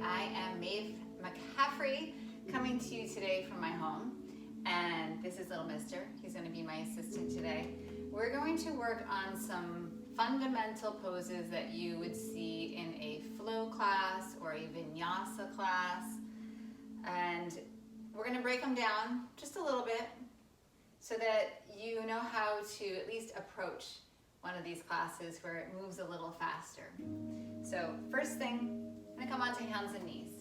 I am Maeve McCaffrey coming to you today from my home, and this is little mister. He's going to be my assistant today. We're going to work on some fundamental poses that you would see in a flow class or a vinyasa class, and we're going to break them down just a little bit so that you know how to at least approach one of these classes where it moves a little faster. So first thing, I'm going to come onto hands and knees.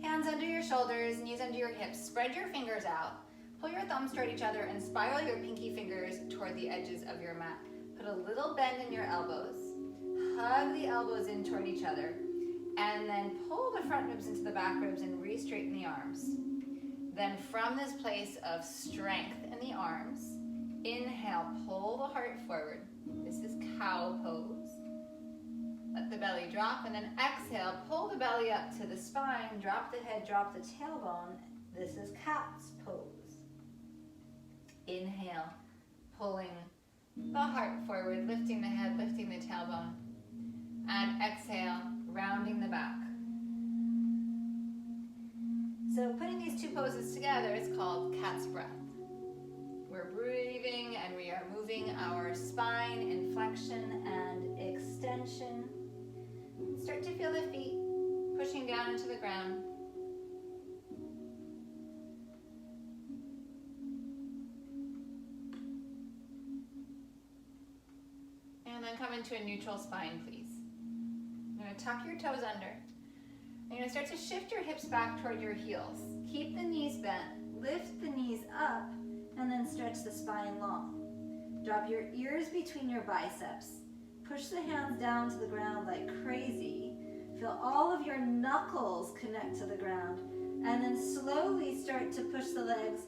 Hands under your shoulders, knees under your hips. Spread your fingers out. Pull your thumbs toward each other and spiral your pinky fingers toward the edges of your mat. Put a little bend in your elbows. Hug the elbows in toward each other. And then pull the front ribs into the back ribs and re-straighten the arms. Then from this place of strength in the arms, inhale, pull the heart forward. This is cow pose. Let the belly drop, and then exhale, pull the belly up to the spine, drop the head, drop the tailbone. This is cat's pose. Inhale, pulling the heart forward, lifting the head, lifting the tailbone. And exhale, rounding the back. So putting these two poses together is called cat's breath. We're breathing and we are moving our spine in flexion and extension. Start to feel the feet pushing down into the ground. And then come into a neutral spine, please. You're going to tuck your toes under. You're going to start to shift your hips back toward your heels. Keep the knees bent. Lift the knees up and then stretch the spine long. Drop your ears between your biceps. Push the hands down to the ground like crazy. Feel all of your knuckles connect to the ground. And then slowly start to push the legs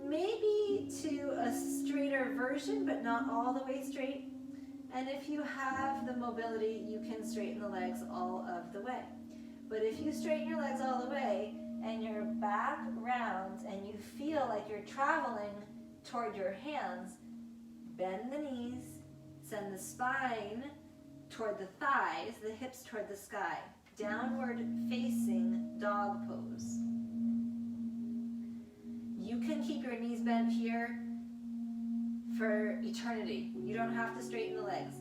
maybe to a straighter version, but not all the way straight. And if you have the mobility, you can straighten the legs all of the way. But if you straighten your legs all the way and your back rounds and you feel like you're traveling toward your hands, bend the knees, send the spine toward the thighs, the hips toward the sky. Downward facing dog pose. You can keep your knees bent here for eternity. You don't have to straighten the legs.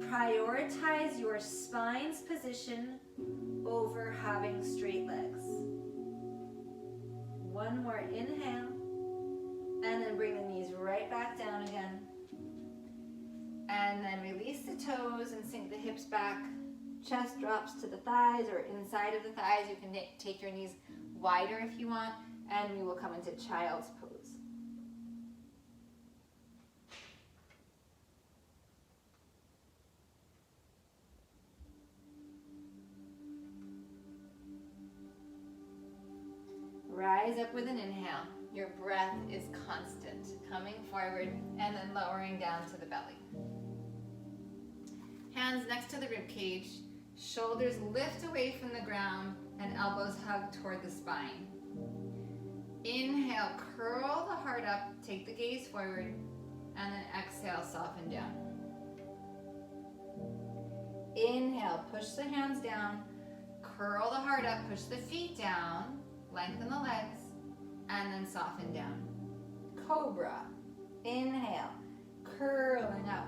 Prioritize your spine's position over having straight legs. One more inhale, and then bring the knees right back down again. And then release the toes and sink the hips back. Chest drops to the thighs or inside of the thighs. You can take your knees wider if you want, and we will come into child's pose. Rise up with an inhale. Your breath is constant, coming forward and then lowering down to the belly. Hands next to the rib cage, shoulders lift away from the ground and elbows hug toward the spine. Inhale, curl the heart up, take the gaze forward, and then exhale, soften down. Inhale, push the hands down, curl the heart up, push the feet down, lengthen the legs, and then soften down. Cobra. Inhale, curling up,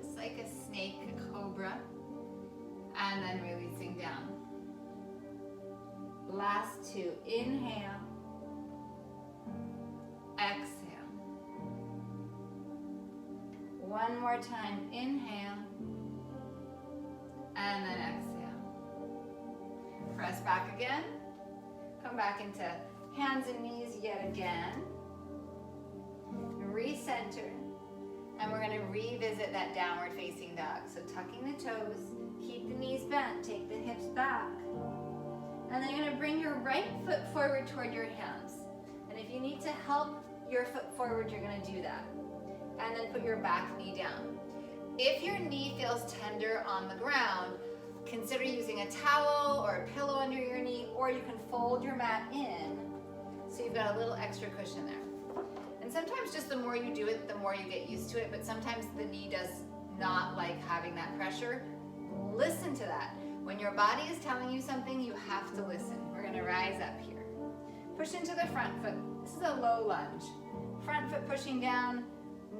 just like a snake, a cobra, and then releasing down. Last two. Inhale, exhale. One more time. Inhale, and then exhale. Press back again. Come back into hands and knees yet again. Recenter. And we're going to revisit that downward facing dog. So tucking the toes, keep the knees bent, take the hips back. And then you're going to bring your right foot forward toward your hands. And if you need to help your foot forward, you're going to do that. And then put your back knee down. If your knee feels tender on the ground, consider using a towel or a pillow under your knee, or you can fold your mat in so you've got a little extra cushion there. And sometimes just the more you do it, the more you get used to it, but sometimes the knee does not like having that pressure. Listen to that. When your body is telling you something, you have to listen. We're gonna rise up here. Push into the front foot. This is a low lunge. Front foot pushing down,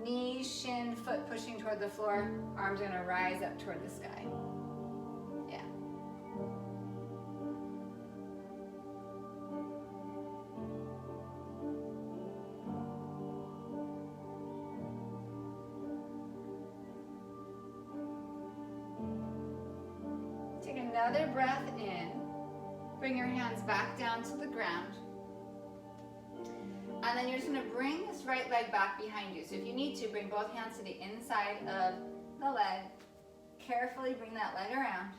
knee, shin, foot pushing toward the floor. Arms are gonna rise up toward the sky. Yeah. Take another breath in. Bring your hands back down to the ground. And then you're just gonna bring this right leg back behind you. So if you need to, bring both hands to the inside of the leg. Carefully bring that leg around.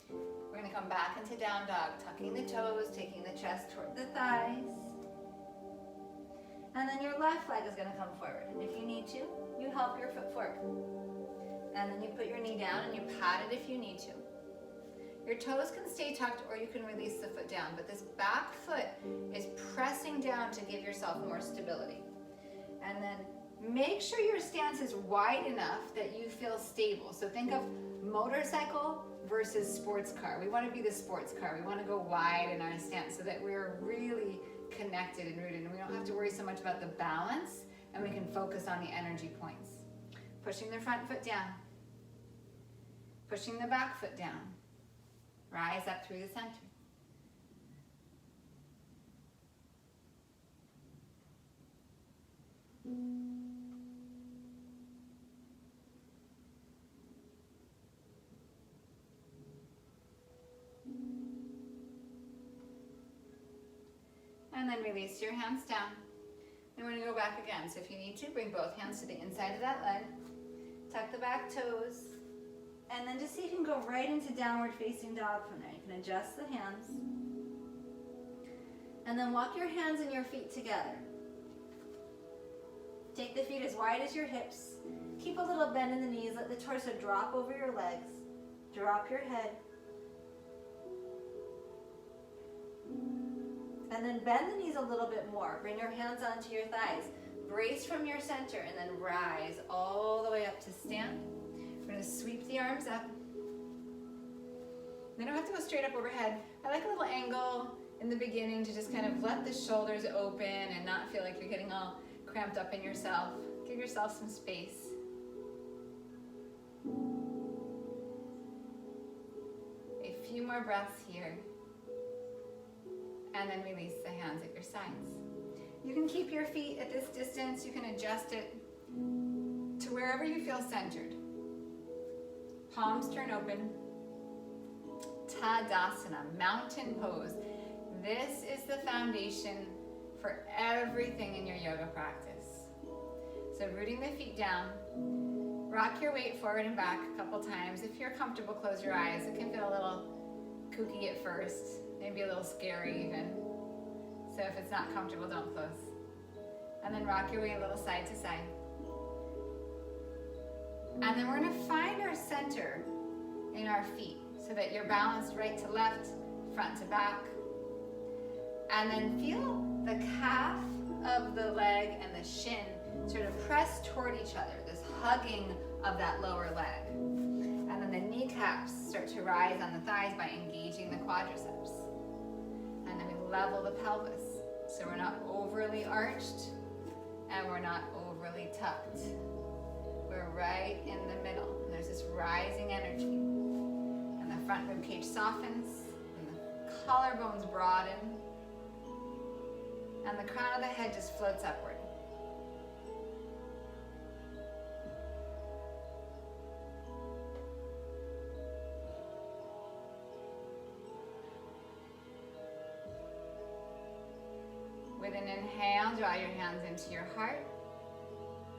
We're gonna come back into down dog, tucking the toes, taking the chest toward the thighs. And then your left leg is gonna come forward. And if you need to, you help your foot forward. And then you put your knee down and you pat it if you need to. Your toes can stay tucked or you can release the foot down, but this back foot is pressing down to give yourself more stability. And then make sure your stance is wide enough that you feel stable. So think of motorcycle versus sports car. We want to be the sports car. We want to go wide in our stance so that we're really connected and rooted, and we don't have to worry so much about the balance, and we can focus on the energy points. Pushing the front foot down. Pushing the back foot down. Rise up through the center. And then release your hands down. And we're going to go back again. So if you need to, bring both hands to the inside of that leg. Tuck the back toes. And then just see if you can go right into downward facing dog from there. You can adjust the hands. And then walk your hands and your feet together. Take the feet as wide as your hips. Keep a little bend in the knees. Let the torso drop over your legs. Drop your head. And then bend the knees a little bit more. Bring your hands onto your thighs. Brace from your center and then rise all the way up to stand. We're going to sweep the arms up. They don't have to go straight up overhead. I like a little angle in the beginning to just kind of let the shoulders open and not feel like you're getting all cramped up in yourself. Give yourself some space. A few more breaths here. And then release the hands at your sides. You can keep your feet at this distance. You can adjust it to wherever you feel centered. Palms turn open. Tadasana, mountain pose. This is the foundation for everything in your yoga practice. So rooting the feet down. Rock your weight forward and back a couple times. If you're comfortable, close your eyes. It can feel a little kooky at first, maybe a little scary even. So if it's not comfortable, don't close. And then rock your way a little side to side. And then we're going to find our center in our feet so that you're balanced right to left, front to back. And then feel the calf of the leg and the shin sort of press toward each other, this hugging of that lower leg. And then the kneecaps start to rise on the thighs by engaging the quadriceps. And then we level the pelvis so we're not overly arched and we're not overly tucked. We're right in the middle, and there's this rising energy. And the front rib cage softens, and the collarbones broaden, and the crown of the head just floats upward. With an inhale, draw your hands into your heart.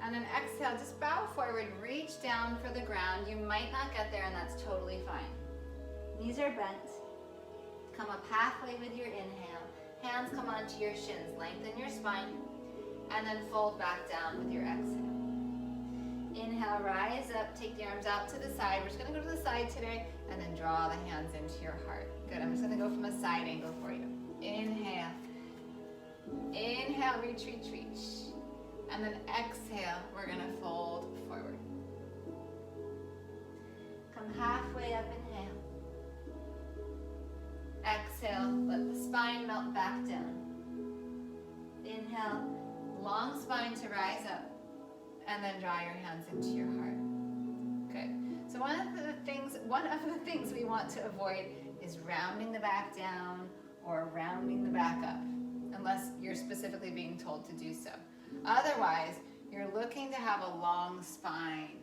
And then exhale, just bow forward, reach down for the ground. You might not get there, and that's totally fine. Knees are bent. Come up halfway with your inhale. Hands come onto your shins, lengthen your spine, and then fold back down with your exhale. Inhale, rise up, take the arms out to the side. We're just gonna go to the side today, and then draw the hands into your heart. Good, I'm just gonna go from a side angle for you. Inhale. Inhale, reach, reach, reach. And then exhale, we're gonna fold forward. Come halfway up, inhale. Exhale, let the spine melt back down. Inhale, long spine to rise up, and then draw your hands into your heart. Good. So one of the things we want to avoid is rounding the back down or rounding the back up, unless you're specifically being told to do so. Otherwise, you're looking to have a long spine.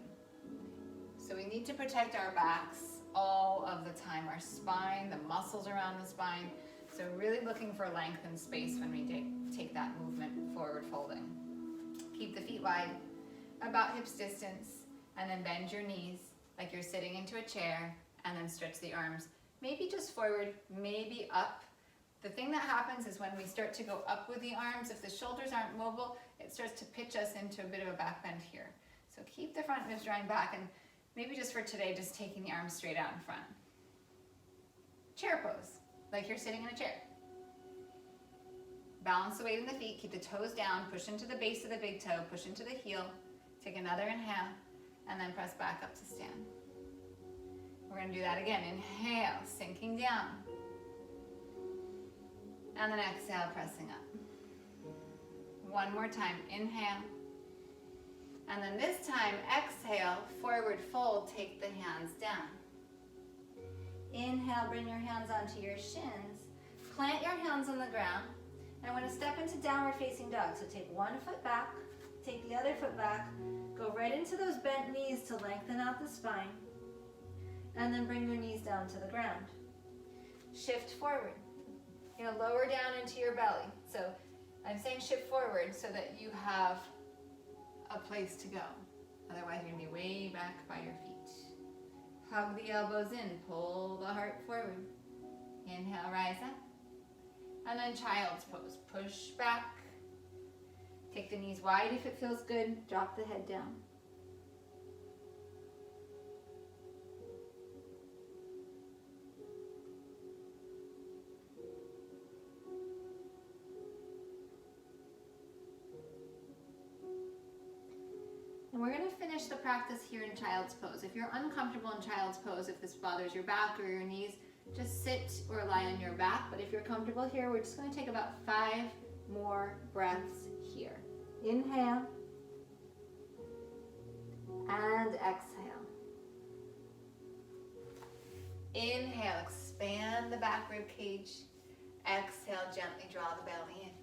So we need to protect our backs all of the time, our spine, the muscles around the spine. So really looking for length and space when we take that movement forward folding. Keep the feet wide, about hips distance, and then bend your knees like you're sitting into a chair, and then stretch the arms. Maybe just forward, maybe up. The thing that happens is when we start to go up with the arms, if the shoulders aren't mobile, it starts to pitch us into a bit of a back bend here. So keep the front ribs drawing back, and maybe just for today, just taking the arms straight out in front. Chair pose, like you're sitting in a chair. Balance the weight in the feet, keep the toes down, push into the base of the big toe, push into the heel. Take another inhale, and then press back up to stand. We're gonna do that again. Inhale, sinking down. And then exhale, pressing up. One more time, inhale. And then this time, exhale, forward fold, take the hands down. Inhale, bring your hands onto your shins. Plant your hands on the ground. And we're gonna step into downward facing dog. So take one foot back, take the other foot back, go right into those bent knees to lengthen out the spine, and then bring your knees down to the ground. Shift forward. You're gonna lower down into your belly. So I'm saying shift forward so that you have a place to go. Otherwise you're gonna be way back by your feet. Hug the elbows in, pull the heart forward. Inhale, rise up. And then child's pose, push back. Take the knees wide if it feels good, drop the head down. And we're going to finish the practice here in child's pose. If you're uncomfortable in child's pose, if this bothers your back or your knees, just sit or lie on your back. But if you're comfortable here, we're just going to take about 5 more breaths here. Inhale and exhale. Inhale, expand the back rib cage. Exhale, gently draw the belly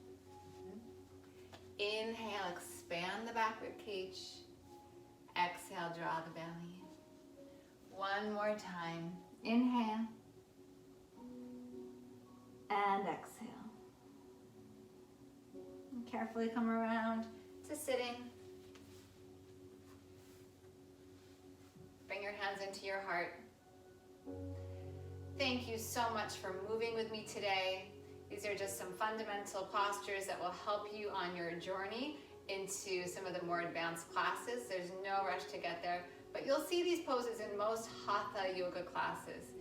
in. Inhale, expand the back rib cage. Exhale, draw the belly in. One more time. Inhale and exhale. And carefully come around to sitting. Bring your hands into your heart. Thank you so much for moving with me today. These are just some fundamental postures that will help you on your journey into some of the more advanced classes. There's no rush to get there, but you'll see these poses in most Hatha yoga classes.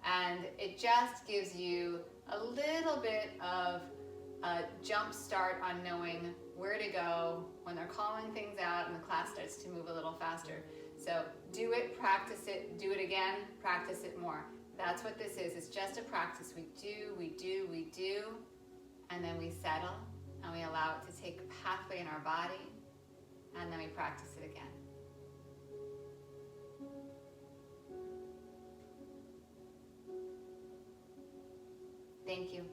And it just gives you a little bit of a jump start on knowing where to go when they're calling things out and the class starts to move a little faster. So do it, practice it, do it again, practice it more. That's what this is. It's just a practice. We do, and then we settle and we allow it to take a pathway in our body, and then we practice it again. Thank you.